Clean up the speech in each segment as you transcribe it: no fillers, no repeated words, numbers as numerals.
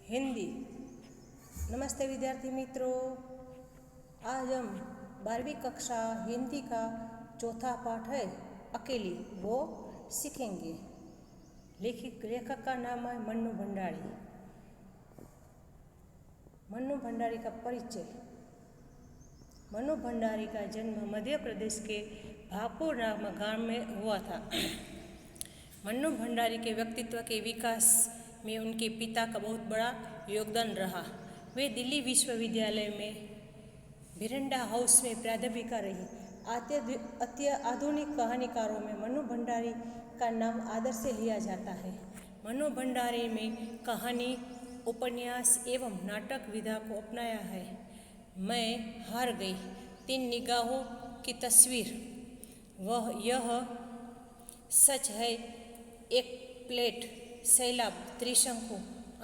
हिंदी। नमस्ते विद्यार्थी मित्रों, आज हम 12वीं कक्षा हिंदी का चौथा पाठ है अकेली, वो सीखेंगे। लेखक का नाम है मन्नू भंडारी। मन्नू भंडारी का परिचय। मन्नू भंडारी का जन्म मध्य प्रदेश के भागपुर नामक गांव में हुआ था। मन्नू भंडारी के व्यक्तित्व के विकास में उनके पिता का बहुत बड़ा योगदान रहा। वे दिल्ली विश्वविद्यालय में भिरंडा हाउस में प्राध्यापिका रही। आधुनिक कहानीकारों में मन्नू भंडारी का नाम आदर से लिया जाता है। मन्नू भंडारी में कहानी, उपन्यास एवं नाटक विधा को अपनाया है। मैं हार गई, 3 निगाहों की तस्वीर, यह सच है, एक प्लेट, सैलाब, त्रिशंकु,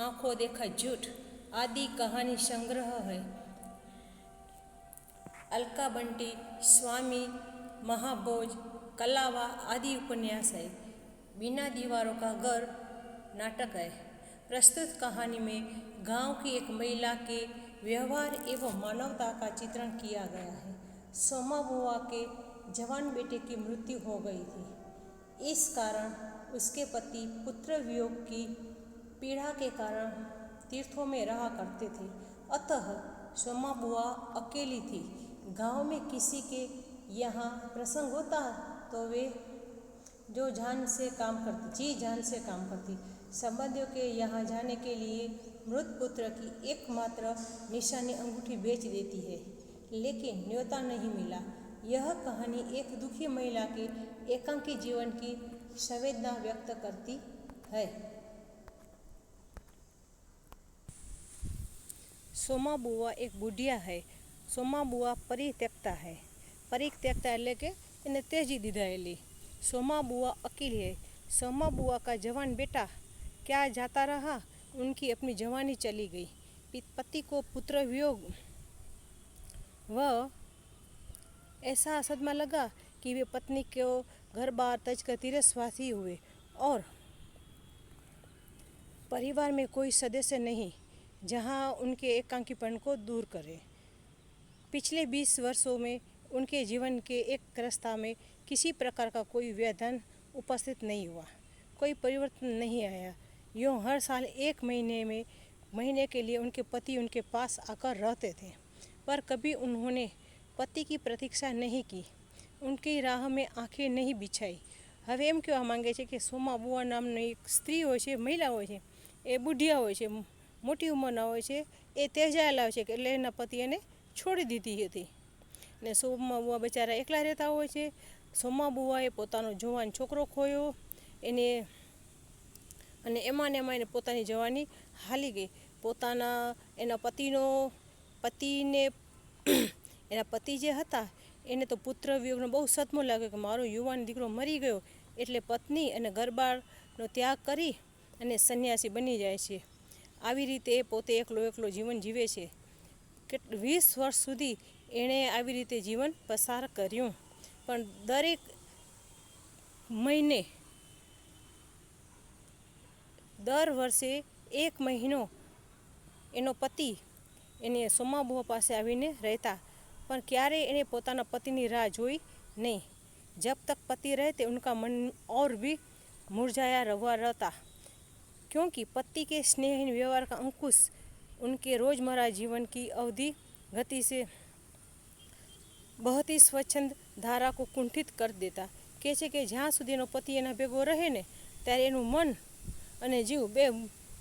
आंखों देखा झूठ आदि कहानी संग्रह है। अलका बंटी, स्वामी महाभोज, कलावा आदि उपन्यास है। बिना दीवारों का घर नाटक है। प्रस्तुत कहानी में गांव की एक महिला के व्यवहार एवं मानवता का चित्रण किया गया है। सोमा बुआ के जवान बेटे की मृत्यु हो गई थी। इस कारण उसके पति पुत्र वियोग की पीड़ा के कारण तीर्थों में रहा करते थे। अतः सोमा बुआ अकेली थी। गांव में किसी के यहाँ प्रसंग होता तो वे जी जान से काम करती। संबंधियों के यहाँ जाने के लिए मृत पुत्र की एकमात्र निशानी अंगूठी बेच देती है, लेकिन न्योता नहीं मिला। यह कहानी एक दुखी महिला के एकांकी जीवन की संवेदना व्यक्त करती है। सोमा बुआ एक बुढ़िया है। सोमा बुआ परित्यक्ता है। परित्यक्ता એટલે કે એને તેજી દીધાયેલી। सोमा बुआ अकेली है। सोमा बुआ का जवान बेटा क्या जाता रहा, उनकी अपनी जवानी चली गई। पति को पुत्र वियोग, वह ऐसा सदमा लगा कि वे पत्नी को घर बार तज कर तिरस्वासी हुए और परिवार में कोई सदस्य नहीं जहां उनके एकांकीपन को दूर करे। पिछले 20 वर्षों में उनके जीवन के एक रास्ता में किसी प्रकार का कोई व्यवधान उपस्थित नहीं हुआ, कोई परिवर्तन नहीं आया। यूँ हर साल 1 महीने के लिए उनके पति उनके पास आकर रहते थे, पर कभी उन्होंने पति की प्रतीक्षा नहीं की, उनकी राह में आंखें नहीं बिछाई। હવે એમ કહેવા માંગે છે કે સોમા બુઆ નામની એક સ્ત્રી હોય છે, મહિલા હોય છે, એ બુઢિયા હોય છે, મોટી ઉંમરના હોય છે, એ તેજાયેલા હોય છે એટલે એના પતિ એને છોડી દીધી હતી ને સોમા બુઆ બિચારા એકલા રહેતા હોય છે। સોમા બુઆએ પોતાનો જવાન છોકરો ખોયો એને અને એમાં ને એમાં એને પોતાની જવાની હાલી ગઈ। એના પતિ જે હતા એને તો પુત્ર વિયોગનો બહુ સદમો લાગ્યો કે મારો યુવાન દીકરો મરી ગયો, એટલે પત્ની અને ઘરબારનો ત્યાગ કરી અને સંન્યાસી બની જાય છે। આવી રીતે એ પોતે એકલો જીવન જીવે છે। 20 વર્ષ સુધી એણે આવી રીતે જીવન પસાર કર્યું, પણ દરેક મહિને દર વર્ષે 1 મહિનો એનો પતિ એને સોમા બુઆ પાસે આવીને રહેતા, पर क्यारे इन्हें पोताना पति राह जोई नहीं। जब तक पति रहते उनका मन और भी मुरझाया रवा रहता, क्योंकि पति के स्नेह व्यवहार का अंकुश उनके रोजमर्रा जीवन की अवधि गति से बहुत ही स्वच्छंद धारा को कुंठित कर देता। कहे छे कि ज्यां सुधी एनो पति एना भेगो रहे ने त्यारे एनुं मन अने जीव बे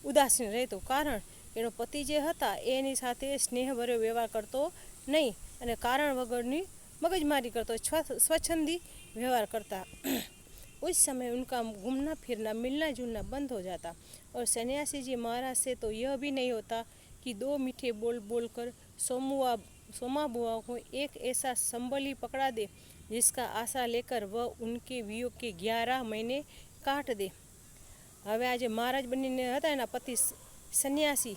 उदासीन रहेतो, कारण एनो पति जे हता एनी साथे स्नेहभर्यो व्यवहार करतो नहीं અને कारण वगरनी मगजमारी करता, स्वच्छंदी व्यवहार करता। उस समय उनका घूमना फिरना, मिलना जुलना बंद हो जाता और सन्यासी जी महाराज से तो यह भी नहीं होता कि 2 मीठे बोल बोलकर सोमा बुआ को एक ऐसा संबली पकड़ा दे जिसका आशा लेकर वह उनके वियोग के 11 महीने काट दे। હવે આજે મહારાજ બનીને હતા એના પતિ સન્યાસી,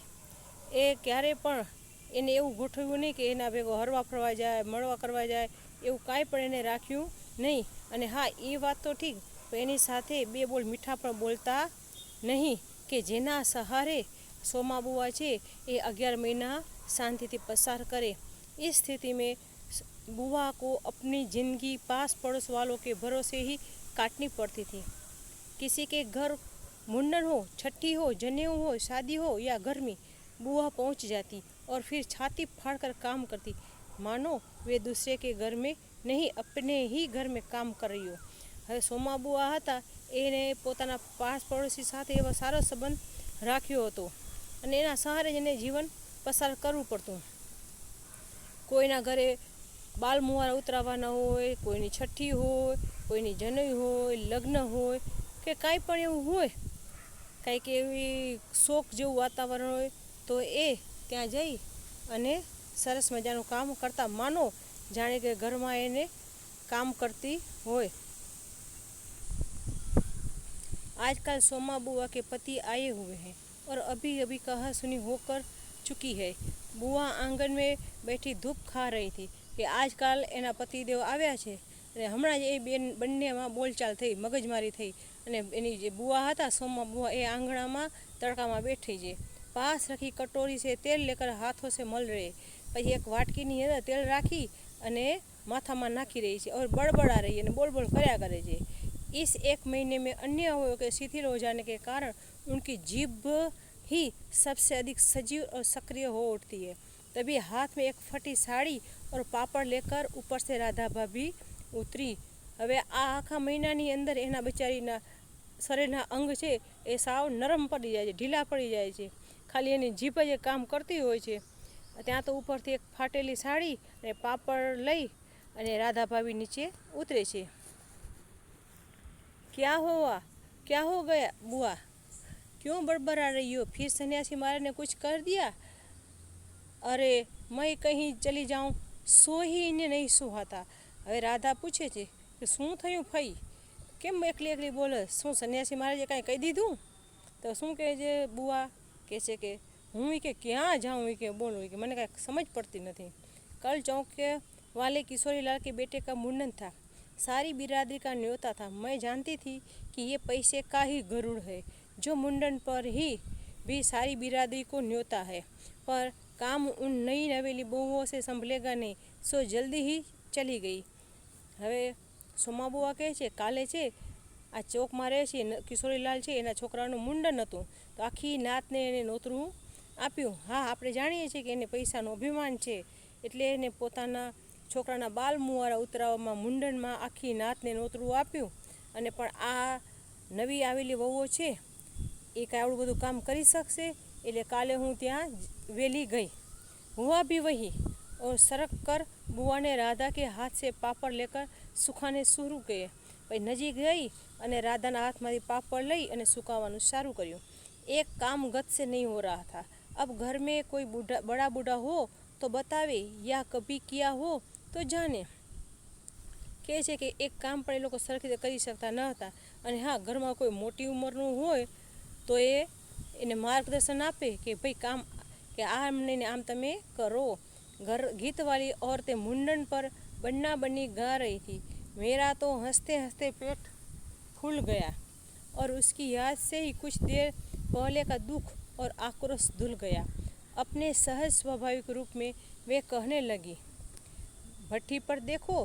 એ ક્યારે પણ એને એવું ગોઠવ્યું નહીં કે એના ભેગો હરવા ફરવા જાય, મળવા કરવા જાય, એવું કાંઈ પણ એને રાખ્યું નહીં। અને હા, એ વાત તો ઠીક, પણ એની સાથે બે બોલ મીઠા પણ બોલતા नहीं कि जेना सहारे सोमा बुआ છે એ 11 महीना शांति से पसार करे। इस स्थिति में बुआ को अपनी जिंदगी पास पड़ोस वालों के भरोसे ही काटनी पड़ती थी। किसी के घर मुंडन हो, छठी हो, जनेऊ हो, शादी हो या गर्मी, बुआ पहुंच जाती और फिर छाती फाड़कर काम करती, मानो वे दूसरे के घर में नहीं अपने ही घर में કામ કરી રહી हो। હવે સોમા બુઆ હતા એને પોતાના પાસ પડોશી સાથે એવો સારો સંબંધ રાખ્યો હતો અને એના સહારે જ એને જીવન પસાર કરવું પડતું। કોઈના ઘરે બાલ મુહારા ઉતરાવવાના હોય, કોઈની છઠ્ઠી હોય, કોઈની જનોઈ હોય, લગ્ન હોય કે કાંઈ પણ એવું હોય, કાંઈક એવી શોખ જેવું વાતાવરણ હોય તો એ ત્યાં જઈ અને સરસ મજાનું કામ કરતા, માનો જાણે કે ઘરમાં એને काम करती होए। आजकल सोमा बुआ के पति आए हुए हैं और अभी अभी कहा सुनी होकर चुकी है। बुआ आंगन में बैठी धूप खा रही थी कि आजकल एना पतिदेव આવ્યા છે અને હમણાં જ એ બંનેમાં બોલચાલ થઈ, મગજમારી થઈ અને એની જે બુઆ હતા સોમા બુઆ એ આંગણામાં તડકામાં બેઠી છે। पास रखी कटोरी से तेल लेकर हाथों से मल रहे, પછી એક વાટકીની અંદર તેલ રાખી અને माथा में नाखी रही है और बड़बड़ा रही है, बोल बोल કર્યા કરે છે। इस 1 महीने में अन्य अवयवों के शिथिल हो जाने के कारण उनकी जीभ ही सबसे अधिक सजीव और सक्रिय हो उठती है। तभी हाथ में एक फटी साड़ी और पापड़ लेकर ऊपर से राधा भाभी उतरी। હવે આ આખા મહિનાની અંદર એના બિચારીના શરીરના અંગ છે એ સાવ નરમ પડી જાય છે, ઢીલા પડી જાય છે, ખાલી એની જીભ જ કામ કરતી હોય છે। ત્યાં તો ઉપરથી એક ફાટેલી સાડી અને પાપડ લઈ અને राधा भाभी नीचे उतरे छे। क्या हुआ, क्या हो गया बुआ, क्यों बड़बड़ा रही हो, फिर सन्यासी मारे ने कुछ कर दिया? अरे मैं कहीं चली जाऊं, सो ही ने नहीं सुहाता। હવે રાધા પૂછે છે કે શું થયું ફઈ, કેમ એકલી એકલી બોલે, શું સન્યાસી મહારાજે કાંઈ કહી દીધું? તો શું કહે છે બુઆ, કહે છે કે હું કે ક્યાં જાઉં કે બોલું કે મને કાંઈ સમજ પડતી નથી। कल चौक के वाले किशोरी लाल के बेटे का मुंडन था, सारी बिरादरी का न्योता था। मैं जानती थी कि ये पैसे का ही गरुड़ है जो मुंडन पर ही भी सारी बिरादरी को न्योता है, पर काम उन नई नवेली बहुओं से संभलेगा नहीं, सो जल्दी ही चली गई। હવે સોમા બુઆ કહે છે કાલે છે આ ચોકમાં રહે છે કિશોરીલાલ છે એના છોકરાનું મુંડન હતું તો આખી નાતને એને નોતરું આપ્યું। હા, આપણે જાણીએ છીએ કે એને પૈસાનું અભિમાન છે એટલે એને પોતાના છોકરાના બાલ મુહારા ઉતરાવવામાં મુંડનમાં આખી નાતને નોતરું આપ્યું અને પણ આ નવી આવેલી વહુઓ છે એ કાંઈ આવડું બધું કામ કરી શકશે, એટલે કાલે હું ત્યાં વહેલી ગઈ। हुआ भी वही और सरक कर बुआ ने राधा के हाथ से पापड़ लेकर सुखाने शुरू किए। પછી નજીક ગઈ અને રાધાના હાથમાંથી પાપડ લઈ અને સુકાવવાનું શરૂ કર્યું। एक काम गत से नहीं हो रहा था। अब घर में कोई बड़ा बूढ़ा हो तो बतावे या कभी किया हो तो जाने। કહે છે કે એક કામ પણ એ લોકો સરખી રીતે કરી શકતા ન હતા અને હા, ઘરમાં કોઈ મોટી ઉંમરનું હોય તો એને માર્ગદર્શન આપે કે ભાઈ કામ કે આમ નહીં આમ તમે કરો। घर गीत वाली औरतें मुंडन पर बन्ना बन्नी गा रही थी। मेरा तो हंसते हंसते पेट फूल गया और उसकी याद से ही कुछ देर पहले का दुख और आक्रोश धुल गया। अपने सहज स्वाभाविक रूप में वे कहने लगी, भट्टी पर देखो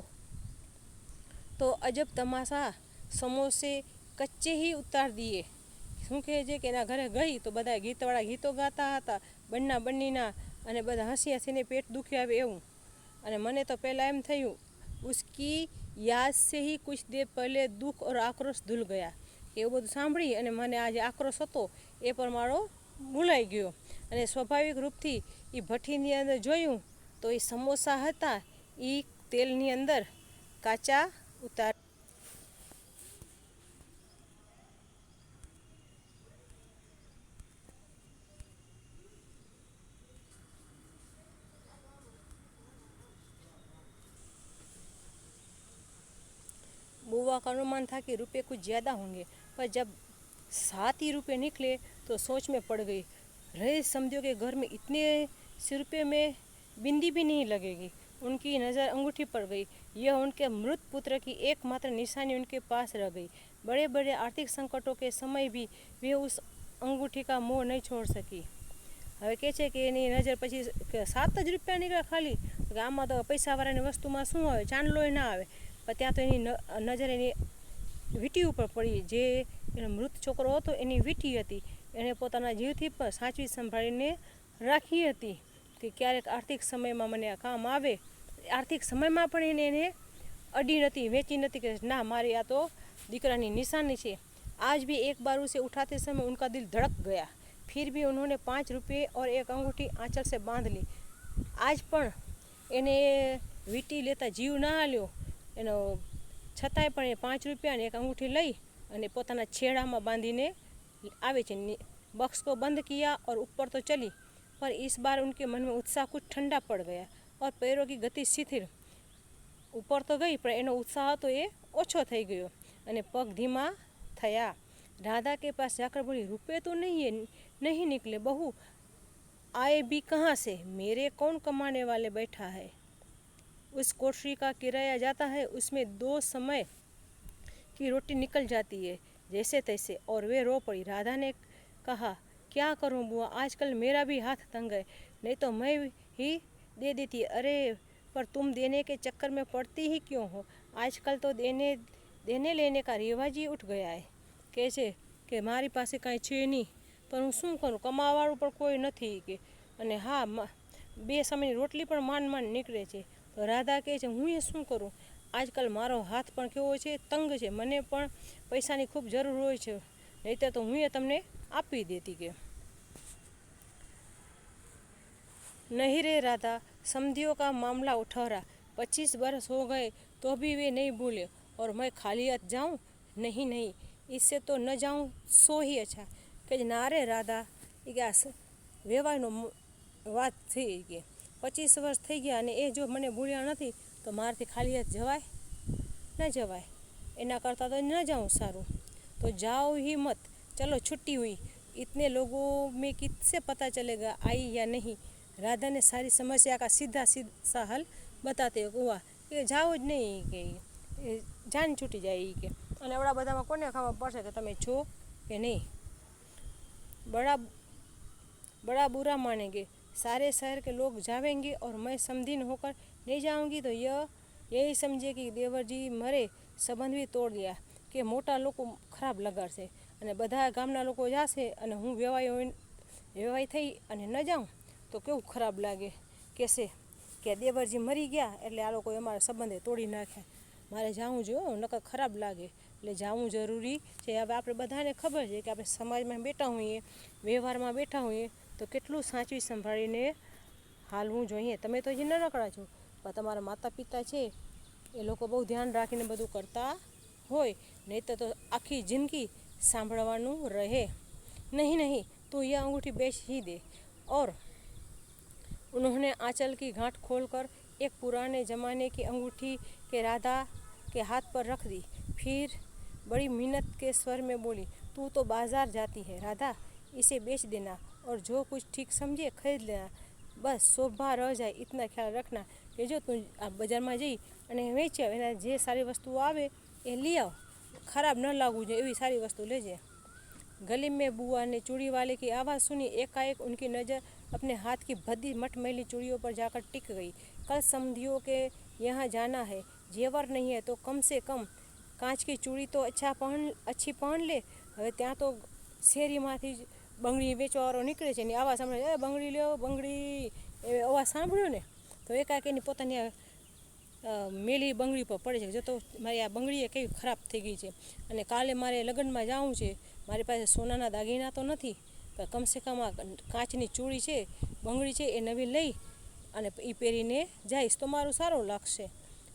तो अजब तमाशा, समोसे कच्चे ही उतार दिए। શું કહે છે કે એના ઘરે ગઈ તો બધા ગીતવાળા ગીતો ગાતા હતા બન્ના બન્નીના અને બધા હસી હસીને પેટ દુખી આવે એવું। અને મને તો પહેલાં એમ થયું ઉસકી યાદ સે હી કુછ દેર પહેલે દુઃખ ઓર આક્રોશ ધૂલ ગયા, કે એવું બધું સાંભળી અને મને આ જે આક્રોશ હતો એ પણ મારો ભૂલાઈ ગયો। અને સ્વાભાવિક રૂપથી એ ભઠ્ઠીની અંદર જોયું તો એ સમોસા હતા એ તેલની અંદર કાચા ઉતાર। बुआ का अनुमान था कि रुपये कुछ ज़्यादा होंगे, पर जब 7 ही रुपये निकले तो सोच में पड़ गई। रहे समझो कि घर में इतने से रुपये में बिंदी भी नहीं लगेगी। उनकी नज़र अंगूठी पर गई। यह उनके मृत पुत्र की एकमात्र निशानी उनके पास रह गई। बड़े बड़े आर्थिक संकटों के समय भी वे उस अंगूठी का मोह नहीं छोड़ सकी। હવે કહે છે કે એની નજર પછી 7 જ રૂપિયા નીકળ્યા ખાલી, કે આમાં તો પૈસાવાળાની વસ્તુમાં શું આવે, ચાંદલોય ના આવે, પણ ત્યાં તો એની નજર એની વીંટી ઉપર પડી, જે એનો મૃત છોકરો હતો એની વીંટી હતી, એણે પોતાના જીવથી પણ સાચવી સંભાળીને રાખી હતી કે ક્યારેક આર્થિક સમયમાં મને આ કામ આવે। આર્થિક સમયમાં પણ એને અડી નથી, વેચી નથી કે ના મારી આ તો દીકરાની નિશાनी છે। आज भी एक बार उसे उठाते समय उनका दिल धड़क गया, फिर भी उन्होंने 5 रुपये और एक अंगूठी आंचल से बांध ली। आज પણ એને વીંટી લેતા જીવ ના હાલ્યો એનો, છતાંય પણ એ 5 રૂપિયા અને એક અંગૂઠી લઈ અને પોતાના છેડામાં બાંધીને આવે છે। बक्स को बंद किया और ऊपर तो चली, पर इस बार उनके मन में उत्साह कुछ ठंडा पड़ गया और पैरों की गति शिथिल। ઉપર તો ગઈ પણ એનો ઉત્સાહ હતો એ ઓછો થઈ ગયો અને પગ ધીમા થયા। राधा के पास जाकर बोली, रुपये तो नहीं निकले बहू, आए भी कहाँ से, मेरे कौन कमाने वाले बैठा है। उस कोठरी का किराया जाता है, उसमें 2 समय की रोटी निकल जाती है जैसे तैसे। और वे रो पड़ी। राधा ने कहा, क्या करूं बुआ, आजकल मेरा भी हाथ तंग है, नहीं तो मैं ही दे देती। अरे पर तुम देने के चक्कर में पड़ती ही क्यों हो, आजकल तो देने लेने का रिवाज ही उठ गया है। કહે છે કે મારી પાસે કાંઈ છે નહીં, પણ હું શું કરું, કમાવાવાળું પણ કોઈ નથી કે, અને હા 2 સમયની રોટલી પણ માંડ નીકળે છે। તો રાધા કહે છે, હું એ શું કરું, આજકાલ મારો હાથ પણ કેવો છે, તંગ છે, મને પણ પૈસાની ખૂબ જરૂર હોય છે, નહીંતર તો હું એ તમને આપી દેતી કે। नहीं रे राधा, समधियों का मामला उठौरा, 25 बरस हो गए तो भी वे नहीं भूले, और मैं खाली हाथ जाऊं, नहीं नहीं, इससे तो न जाऊं सो ही अच्छा। કે ના રે રાધા, એ કે આ વેવાયનો વાત થઈ કે 25 વર્ષ થઈ ગયા અને એ જો મને ભૂલ્યા નથી તો મારાથી ખાલી હાથ જવાય ન જવાય, એના કરતાં તો ન જાऊं सारू। तो जाओ ही मत, चलो छुट्टी हुई, इतने लोगों में किससे पता चलेगा आई या नहीं। राधा ने सारी समस्या का सीधा सा हल बताते हुआ કે જાઓ જ નહીં કે જાન છૂટી જાય કે, અને એવડા બધામાં કોને ખબર પડશે કે તમે છો કે નહીં। बड़ा बुरा मानेंगे, सारे शहर के लोग जावेंगे और मैं समधीन होकर नहीं जाऊंगी तो यही समझे कि देवर जी मरे, संबंध भी तोड़ दिया, કે મોટા લોકો ખરાબ લગાડશે અને બધા ગામના લોકો જશે અને હું વેવાઈ થઈ અને ન જાઉં તો કેવું ખરાબ લાગે। કહેશે કે દેવરજી મરી ગયા એટલે આ લોકોએ અમારા સંબંધે તોડી નાખ્યા, મારે જાવું જોઈએ, નકર ખરાબ લાગે, એટલે જાવું જરૂરી છે। હવે આપણે બધાને ખબર છે કે આપણે સમાજમાં બેઠા હોઈએ, વ્યવહારમાં બેઠા હોઈએ તો કેટલું સાચવી સંભાળીને હાલવું જોઈએ। તમે તો હજી નાનકડા છો, પણ તમારા માતા પિતા છે એ લોકો બહુ ધ્યાન રાખીને બધું કરતા હોય, નહીં તો આખી જિંદગી સાંભળવાનું રહે। नहीं तो यह अंगूठी बेच ही दे। और उन्होंने आंचल की गांठ खोलकर एक पुराने ज़माने की अंगूठी के राधा के हाथ पर रख दी। फिर बड़ी मिन्नत के स्वर में बोली, तू तो बाजार जाती है राधा, इसे बेच देना और जो कुछ ठीक समझे खरीद लेना, बस शोभा रह जाए इतना ख्याल रखना। कि जो तू आ बजाરમાં જઈ અને વેચે એના જે સારી વસ્તુઓ આવે એ લઈ આવ, ખરાબ ન લાગવું જોઈએ એવી સારી વસ્તુ લેજે। गली में बुआ ने चूड़ी वाले की आवाज़ सुनी, एकाएक उनकी नज़र अपने हाथ की भद्दी मटमैली चूड़ियों पर जाकर टिक गई। कल समधियों के यहाँ जाना है, जेवर नहीं है तो कम से कम कांच की चूड़ी तो अच्छी पहन ले। હવે ત્યાં તો શેરીમાંથી બંગડી વેચવાવાળો નીકળે છે, એની આવાજ સાંભળે, એ બંગડી લ્યો બંગડી, એ અવાજ સાંભળ્યો ને તો એકાએક એની પોતાની મેલી બંગડી પર પડે છે, જો તો મારી આ બંગડી એ કેવી ખરાબ થઈ ગઈ છે અને કાલે મારે લગ્નમાં જવું છે, મારી પાસે સોનાના દાગીના તો નથી, પણ કમસે કમ આ કાચની ચૂડી છે, બંગડી છે એ નવી લઈ અને એ પહેરીને જઈશ તો મારું સારું લાગશે।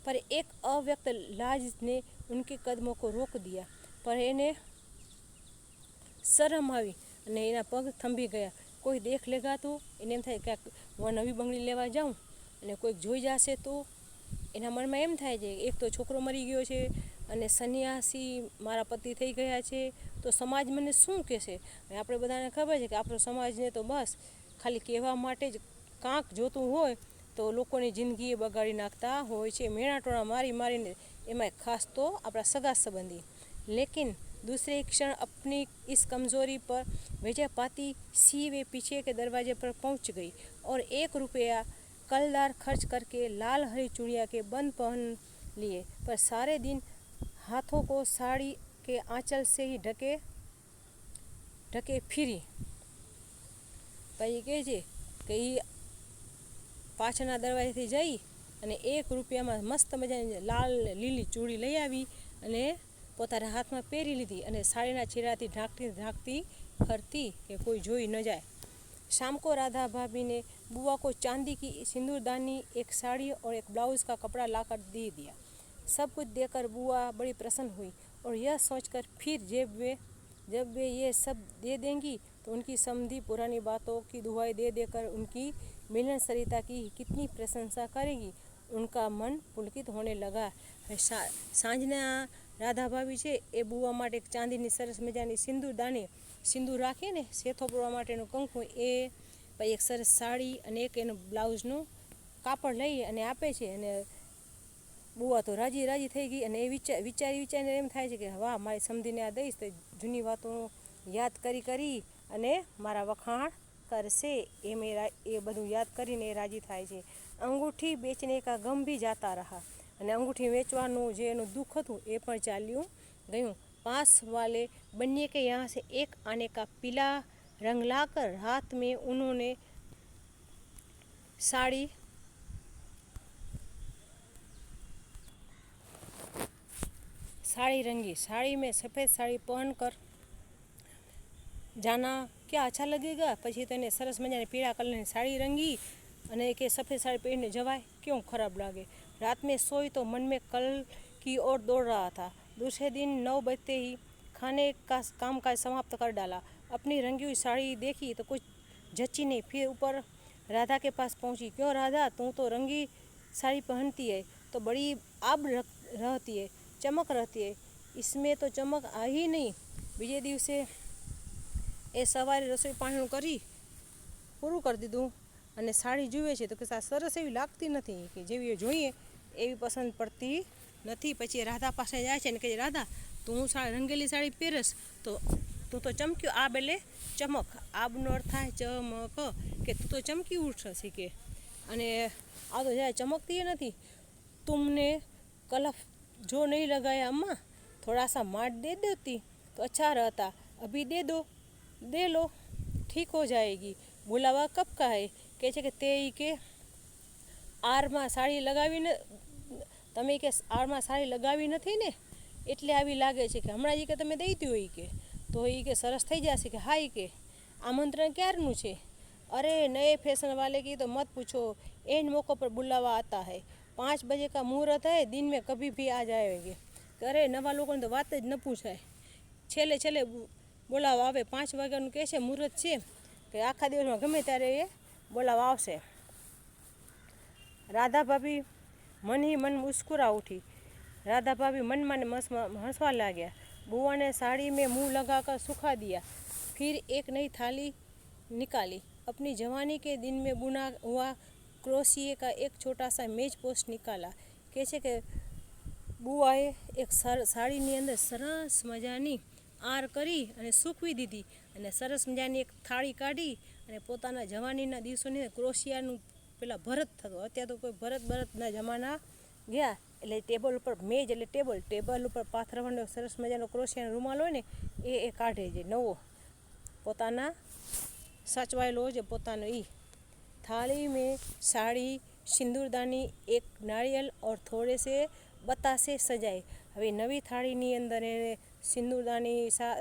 पर एक अव्यक्त लाज ने उनके कदमों को रोक दिया, पर એને શરમ આવી અને એના પગ થંભી ગયા। કોઈ દેખ લેગા તો એને એમ થાય કે હું નવી બંગડી લેવા જાઉં અને કોઈક જોઈ જશે તો, એના મનમાં એમ થાય છે એક તો છોકરો મરી ગયો છે અને સન્યાસી મારા પતિ થઈ ગયા છે તો સમાજ મને શું કહેશે। આપણે બધાને ખબર છે કે આપણો સમાજને તો બસ ખાલી કહેવા માટે જ કાંક જોતું હોય તો લોકોની જિંદગી બગાડી નાખતા હોય છે, મેણાટોણા મારીને, એમાંય ખાસ તો આપણા સગા સંબંધી लेकिन दूसरे क्षण अपनी इस कमज़ोरी पर वजह पाती सी वे पीछे के दरवाजे पर पहुंच गई और 1 रुपया कलदार खर्च करके लाल हरी चूड़िया के बंद पहन लिए, पर सारे दिन हाथों को साड़ी के आंचल से ही ढके ढके फिरी। પછી કહે છે કે એ પાછળના દરવાજેથી જઈ અને 1 રૂપિયામાં મસ્ત મજાની લાલ લીલી ચૂડી લઈ આવી અને પોતાના હાથમાં પહેરી લીધી અને સાડીના ચીરાથી ઢાંકતી ઢાંકતી ફરતી કે કોઈ જોઈ ન જાય। शाम को राधा भाभी ने बुआ को चांदी की सिंदूरदानी, एक साड़ी और एक ब्लाउज़ का कपड़ा लाकर दे दिया। सब कुछ देकर बुआ बड़ी प्रसन्न हुई और यह सोचकर फिर जब वे ये सब दे देंगी तो उनकी समधी पुरानी बातों की दुहाई दे देकर उनकी मिलन सरिता की कितनी प्रशंसा करेगी। उनका मन पुलकित होने लगा। सांजना राधा भाभी છે એ બુવા માટે એક ચાંદીની સરસ મજાની સિંદૂરદાની, સિંદૂર રાખીએ ને સેથો પૂરવા માટેનું કંકુ, એ પછી એક સરસ સાડી અને એક એનું બ્લાઉઝનું કાપડ લઈ અને આપે છે અને બુઆ તો રાજી રાજી થઈ ગઈ અને એ વિચારીને એમ થાય છે કે વાહ, મારી સમધીને આ દઈશ તો જૂની વાતો યાદ કરી અને મારા વખાણ કરશે, એ બધું યાદ કરીને એ રાજી થાય છે। અંગૂઠી બેચને કા ગમ ભી જાતા રહા, અને અંગૂઠી વેચવાનું જે એનું દુઃખ હતું એ પણ ચાલ્યું ગયું। पास वाले बन्ने के यहाँ से एक आने का पीला रंग लाकर हाथ में उन्होंने साड़ी रंगी। साड़ी में सफ़ेद साड़ी पहनकर जाना क्या अच्छा लगेगा। પછી તો એને સરસ મજાની પીળા કલરની સાડી રંગી અને કે સफ़ेद साड़ी पहनने जवाए, क्यों खराब लागे। रात में सोई तो मन में कल की ओर दौड़ रहा था। दूसरे दिन 9 बजते ही खाने का कामकाज समाप्त कर डाला। अपनी रंगी हुई साड़ी देखी तो कुछ जची नहीं, फिर ऊपर राधा के पास पहुंची। क्यों राधा, तू तो रंगी साड़ी पहनती है तो बड़ी आब रहती है, चमक रहती है, इसमें तो चमक आ ही नहीं। बीजे दिवसे એ સવારે રસોઈ પાણીનું કરી પૂરું કરી દીધું અને સાડી જુએ છે તો કે સરસ એવી લાગતી નથી, કે જેવી જોઈએ એવી પસંદ પડતી નથી। પછી રાધા પાસે જાય છે અને કહે, રાધા તું રંગેલી સાડી પહેરસ તો તું તો ચમક્યું, આબ એટલે ચમક, આબનો અર્થ થાય ચમક, કે તું તો ચમકી ઉઠશે કે, અને આ તો જાય ચમકતી નથી। तुमने कलफ जो नहीं लगाया अम्मा, थोड़ा सा मार दे देती तो अच्छा रहता, अभी दे लो, ठीक हो जाएगी। बुलावा कब का है, કહે છે કે તે કે આરમાં સાડી લગાવી ને, તમે કે આરમાં સાડી લગાવી નથી ને એટલે આવી લાગે છે, કે હમણાં જ કે તમે દઈતી હોય કે તો એ કે સરસ થઈ જશે, કે હા કે આમંત્રણ ક્યારનું છે। अरे नए फैशन वाले की तो मत पूछो, इन मौक़ों पर बुलावा आता है। 5 बजे का मुहूर्त है, दिन में कभी भी आ जाएंगे। अरे नवा लोगों तो बात ज न पूछाय, છેલ્લે બોલાવા આવે। 5 વાગ્યાનું કહે છે મુહૂર્ત છે, કે આખા દિવસમાં ગમે ત્યારે એ બોલાવા આવશે। राधा भाभी मन ही मन मुस्कुरा उठी। राधा भाभी मन हंसवा लगा। बुआ ने साड़ी में मुंह लगाकर सुखा दिया, फिर एक नई थाली निकाली। अपनी जवानी के दिन में बुना हुआ क्रोशिये का एक छोटा सा मेज पोस्ट निकाला। કહે છે કે બુઆએ એક સાડીની અંદર સરસ મજાની આર કરી અને સૂકવી દીધી અને સરસ મજાની એક થાળી કાઢી અને પોતાના જવાનીના દિવસોની ક્રોશિયાનું પેલા ભરત થતો, અત્યારે તો કોઈ ભરતના જમાના ગયા, એટલે ટેબલ ઉપર, મેજ એટલે ટેબલ ઉપર પાથરવાનો સરસ મજાનો ક્રોશિયાનો રૂમાલ હોય ને એ કાઢે છે નવો, પોતાના સચવાયેલો છે પોતાનો। थाली में साड़ी, सिंदूरदानी, एक नारियल और थोड़े से बतासे सजाए। હવે નવી થાળીની અંદર એને સિંદૂરદાની,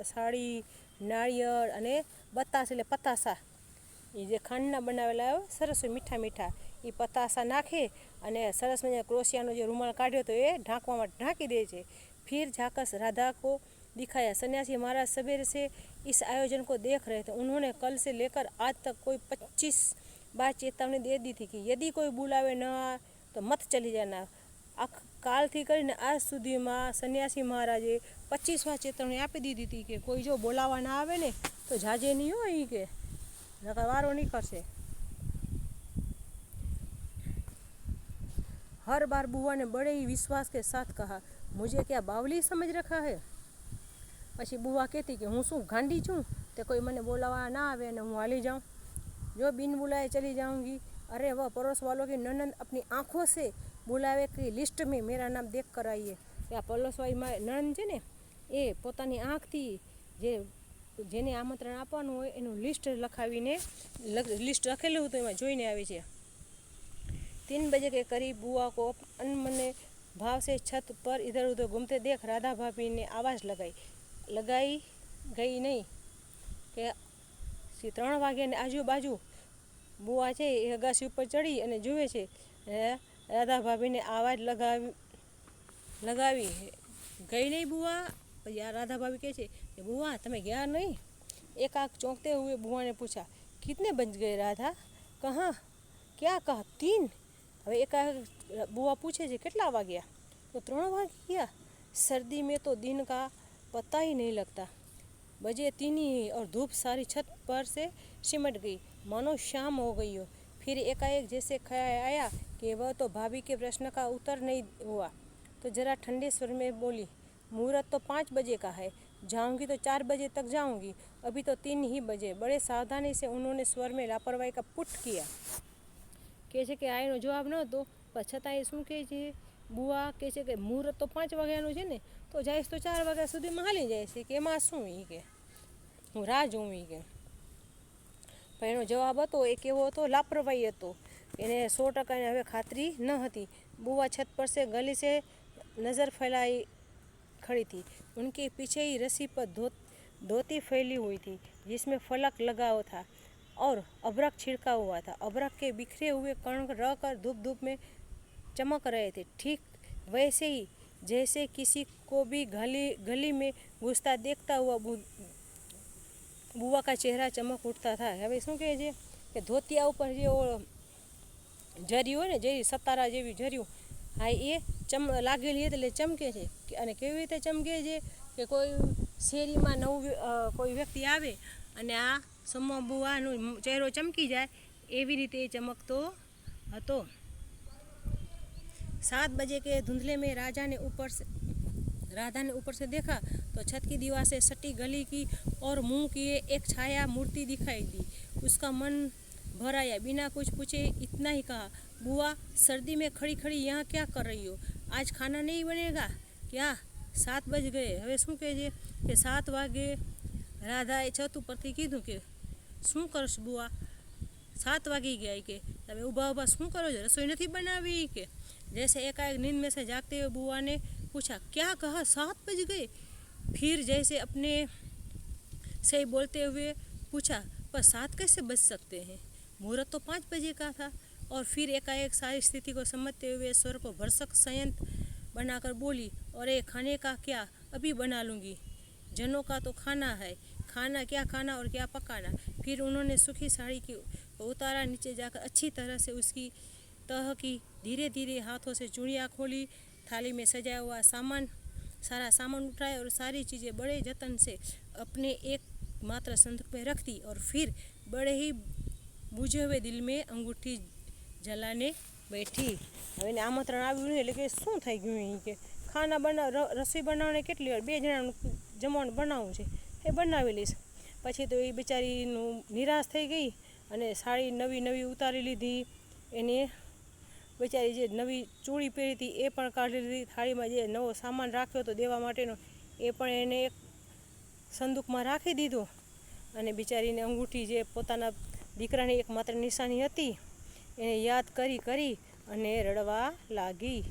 સાડી, નાળિયેર અને બતાસ એટલે પતાસા, એ જે ખાંડના બનાવેલા હોય સરસ મીઠા એ પતાસા નાખે અને સરસ મજાના ક્રોશિયાનો જે રૂમાલ કાઢ્યો તો એ ઢાંકી દે છે। फिर जाकर राधा को दिखाया। सन्यासी महाराज सवेरे से इस आयोजन को देख रहे थे। उन्होंने कल से लेकर आज तक कोई 25 बार चेतावनी दे दी थी कि यदि कोई बुलावे न आए तो मत चली जाना। કાલથી કરીને આજ સુધીમાં સન્યાસી મહારાજે 25 વાર ચેતવણી આપી દીધી હતી કે કોઈ જો બોલાવા ના આવે ને તો જાજે નહીં હોય, કે નકર વારો નહીં કરશે। हर बार बुआ ने बड़े ही विश्वास के साथ कहा, मुझे क्या बावली समझ रखा है। પછી બુઆ કહેતી કે હું શું ગાંડી છું તે કોઈ મને બોલાવવા ના આવે અને હું હાલી જાઉં, जो बिन बुलाए चली जाऊंगी। अरे वह पड़ोस वालों की ननद अपनी आंखों से बुलावे की लिस्ट में मेरा नाम देख कर आइए। કે આ પલોસવાઈમાં નણંદ છે ને એ પોતાની આંખથી જેને આમંત્રણ આપવાનું હોય એનું લિસ્ટ લખાવીને લિસ્ટ લખેલું હતું એમાં જોઈને આવી છે। 3 बजे के करीब बुआ को अनमने भाव से छत पर इधर उधर घूमते देख राधा भाभी ने आवाज़ लगाई गई नहीं કે 3 વાગ્યાની આજુબાજુ બુઆ છે એ અગાસી ઉપર ચડી અને જુએ છે રાધા ભાભીને આવાજ લગાવી ગઈ નહીં બુआ। પછી આ રાધા ભાभी કહે છે કે બુआ તમે ગયા નહીં। एक आँख चौंकते हुए बुआ ने पूछा कितने बज गए राधा, कहाँ, क्या कहा, 3। હવે એક બુआ पूछे છે કેટલા વાગ્યા, તો 3 વાગી ગયા। सर्दी में तो दिन का पता ही नहीं लगता, बजे 3 ही और धूप सारी छत पर से सिमट गई, मानो शाम हो गई हो। फिर एकाएक जैसे ख्याल आया कि वह तो भाभी के प्रश्न का उत्तर नहीं हुआ, तो जरा ठंडे स्वर में बोली मुहूर्त तो 5 बजे का है, जाऊंगी तो 4 बजे तक जाऊंगी, अभी तो 3 ही बजे। बड़े सावधानी से उन्होंने स्वर में लापरवाही का पुट किया। કહે છે કે આ એનો જવાબ ન હતો, પણ છતાં એ શું કહે છે બુઆ કહે છે કે મુહૂર્ત તો 5 વાગ્યાનું છે ને, તો જઈશ તો 4 વાગ્યા સુધીમાં હાલી જાય છે કે એમાં શું એ કે હું રાહ જોઉં એ કે। પણ એનો જવાબ હતો એ કેવો હતો, લાપરવાહી હતો, એને 100% હવે ખાતરી ન હતી। बुआ छत पर से गली से नज़र फैलाई खड़ी थी, उनके पीछे ही रस्सी पर धोती फैली हुई थी जिसमें फलक लगा हुआ था और अबरक छिड़का हुआ था। अबरक के बिखरे हुए कण रह कर धूप धूप में चमक रहे थे, ठीक वैसे ही जैसे किसी को भी गली में घुसता देखता हुआ बुआ का चेहरा चमक उठता था। હવે શું કહે છે કે ધોતિયા ઉપર જે જરી હોય ને, જે સતારા જેવી જર્યું, હા એ લાગેલી એટલે ચમકે છે। અને કેવી રીતે ચમકે છે કે કોઈ શેરીમાં નવું કોઈ વ્યક્તિ આવે અને આ સમા બુવાનો ચહેરો ચમકી જાય એવી રીતે એ ચમકતો હતો। 7 बजे के धुंधले में राधा ने ऊपर से देखा तो छत की दीवार से सटी गली की और मुंह किए एक छाया मूर्ति दिखाई दी। उसका मन भर आया, बिना कुछ पूछे इतना ही कहा, बुआ सर्दी में खड़ी खड़ी यहाँ क्या कर रही हो, आज खाना नहीं बनेगा क्या, 7 बज गए। હવે શું કહે છે કે 7 વાગે રાધાએ છત ઉપરથી કીધું કે શું કરશ બુઆ, 7 વાગી ગયા કે તમે ઊભા ઊભા શું કરો છો, રસોઈ નથી बनावी કે। जैसे एकाएक नींद में से जागते हुए बुआ ने पूछा क्या कहा, 7 बज गए। फिर जैसे अपने से बोलते हुए पूछा पर 7 कैसे बज सकते हैं, मुहूर्त तो 5 बजे का था। और फिर एकाएक सारी स्थिति को समझते हुए स्वर को भरसक संयंत्र बनाकर बोली, अरे खाने का क्या, अभी बना लूँगी, जनों का तो खाना है, खाना क्या खाना और क्या पकाना। फिर उन्होंने सूखी साड़ी की उतारा, नीचे जाकर अच्छी तरह से उसकी तह की, धीरे धीरे हाथों से चूड़ियाँ खोली, थाली में सजाया हुआ सारा सामान उठाया और सारी चीज़ें बड़े जतन से अपने एक मात्र संदूक में रख दी और फिर बड़े ही बूझे हुए दिल में अंगूठी जलाने बैठी। હવે આમંત્રણ આવ્યું નહીં એટલે કે શું થઈ ગયું એ કે ખાના રસોઈ બનાવવાને કેટલી વાર 2 જણાનું જમવાનું બનાવવું છે એ બનાવી લઈશ। પછી તો એ બિચારીનું નિરાશ થઈ ગઈ અને સાડી નવી ઉતારી લીધી, એને બિચારી જે નવી ચૂડી પહેરી હતી એ પણ કાઢી લીધી, થાળીમાં જે નવો સામાન રાખ્યો હતો દેવા માટેનો એ પણ એને એક સંદૂકમાં રાખી દીધો અને બિચારીને અંગૂઠી જે પોતાના દીકરાની એકમાત્ર નિશાની હતી એને યાદ કરી અને રડવા લાગી।